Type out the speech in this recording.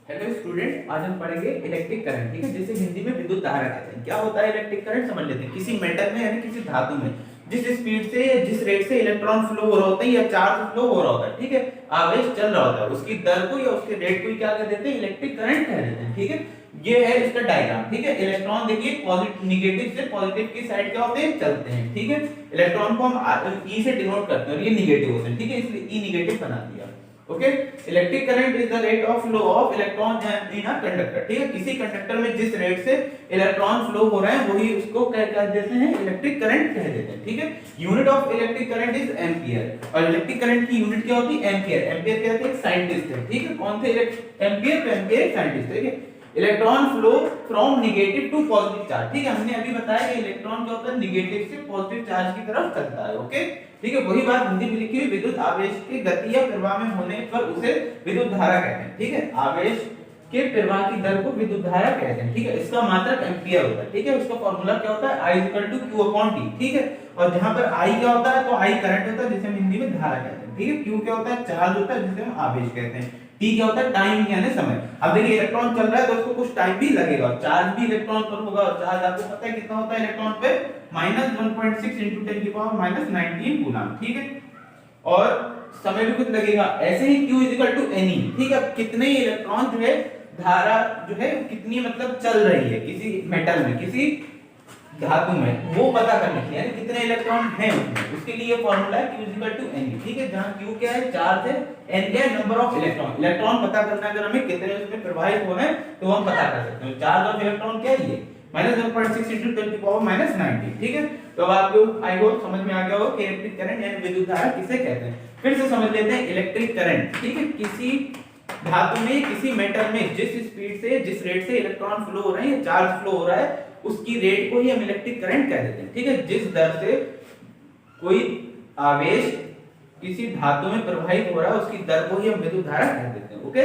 Hello student, आज हम पढ़ेंगे इलेक्ट्रिक करंट। ठीक है, जिसे हिंदी में विद्युत धारा कहते हैं। क्या होता है इलेक्ट्रिक करंट, समझ लेते हैं। किसी मेटल में यानी किसी धातु में जिस स्पीड से या जिस रेट से इलेक्ट्रॉन फ्लो हो रहा होता है या चार्ज फ्लो हो रहा होता है, ठीक है, आवेश चल रहा होता है, उसकी दर को या उसके रेट को क्या कह देते हैं, इलेक्ट्रिक करंट कह देते हैं। ठीक है, ये है इसका डायग्राम। ठीक है, इलेक्ट्रॉन देखिए पॉजिटिव निगेटिव से पॉजिटिव की साइड क्या होते हैं, चलते हैं। ठीक है, इलेक्ट्रॉन को हम ई से डिनोट करते हैं और ये निगेटिव होते हैं। ठीक है, इसलिए ई निगेटिव बना दिया। Okay, electric current is the rate of flow of electron in a conductor. ठीक है, किसी कंडक्टर में जिस रेट से इलेक्ट्रॉन फ्लो हो रहे हैं वही उसको क्या कह देते हैं, इलेक्ट्रिक करंट कह देते हैं। ठीक है, unit of electric current is ampere और इलेक्ट्रिक करंट की यूनिट क्या होती है, एम्पियर। एम्पियर क्या होता है, एक साइंटिस्ट है। ठीक है, कौन थे, एम्पियर। तो एम्पियर एक साइंटिस्ट है। ठीक है, electron flow from negative to positive charge. ठीक है, हमने अभी बताया कि इलेक्ट्रॉन क्या होता है, नेगेटिव से पॉजिटिव चार्ज की तरफ चलता है। ओके, ठीक है, वही बात हिंदी में लिखी हुई, विद्युत आवेश के गति या प्रवाह में होने पर उसे विद्युत धारा कहते हैं। ठीक है, आवेश के प्रवाह की दर को विद्युत धारा कहते हैं। ठीक है, इसका मात्रक एम्पियर होता है। ठीक है, उसका फार्मूला क्या होता है, I q/t। ठीक है, और जहां पर I क्या होता है, तो I करंट होता है जिसे हम हिंदी में धारा कहते हैं। ठीक है, Q क्या होता है, चार्ज होता है जिसे हम आवेश कहते हैं। T क्या होता है, टाइम यानी समय। अब देखिए इलेक्ट्रॉन चल रहा है तो उसको कुछ टाइम भी लगेगा, चार्ज भी इलेक्ट्रॉन पर होगा और चार्ज आपको पता है कितना होता है इलेक्ट्रॉन पे, -1.6 × 10⁻⁻19 कूलम। ठीक है, और समय भी कुछ लगेगा। ऐसे ही Q Ne। ठीक है, कितने इलेक्ट्रॉन जो है धारा जो है कितनी मतलब चल रही है किसी मेटल में, किसी धातु में, वो पता करने के लिए यानी कितने इलेक्ट्रॉन हैं उसमें, उसके लिए फार्मूला है Q Ne। ठीक है, जहां Q क्या है, चार्ज है, N क्या है, नंबर ऑफ इलेक्ट्रॉन। इलेक्ट्रॉन पता करना है, अगर हमें कितने उसमें प्रवाहित हो रहे हैं तो हम पता कर सकते हैं। चार्ज ऑफ इलेक्ट्रॉन क्या है, ये -1.6 × 10⁻⁻19। ठीक है, तो आपको आई होप समझ में आ गया होगा कि इलेक्ट्रिक करंट यानी विद्युत धारा किसे कहते हैं। फिर से समझ लेते हैं इलेक्ट्रिक करंट। ठीक है, किसी धातु में किसी मेटल में जिस स्पीड से जिस रेट से इलेक्ट्रॉन फ्लो हो रहे हैं या चार्ज फ्लो हो रहा है उसकी रेट को ही हम इलेक्ट्रिक करंट कह देते हैं। ठीक है, जिस दर से कोई आवेश किसी धातु में प्रवाहित हो रहा है उसकी दर को ही हम विद्युत धारा कह देते हैं। ओके।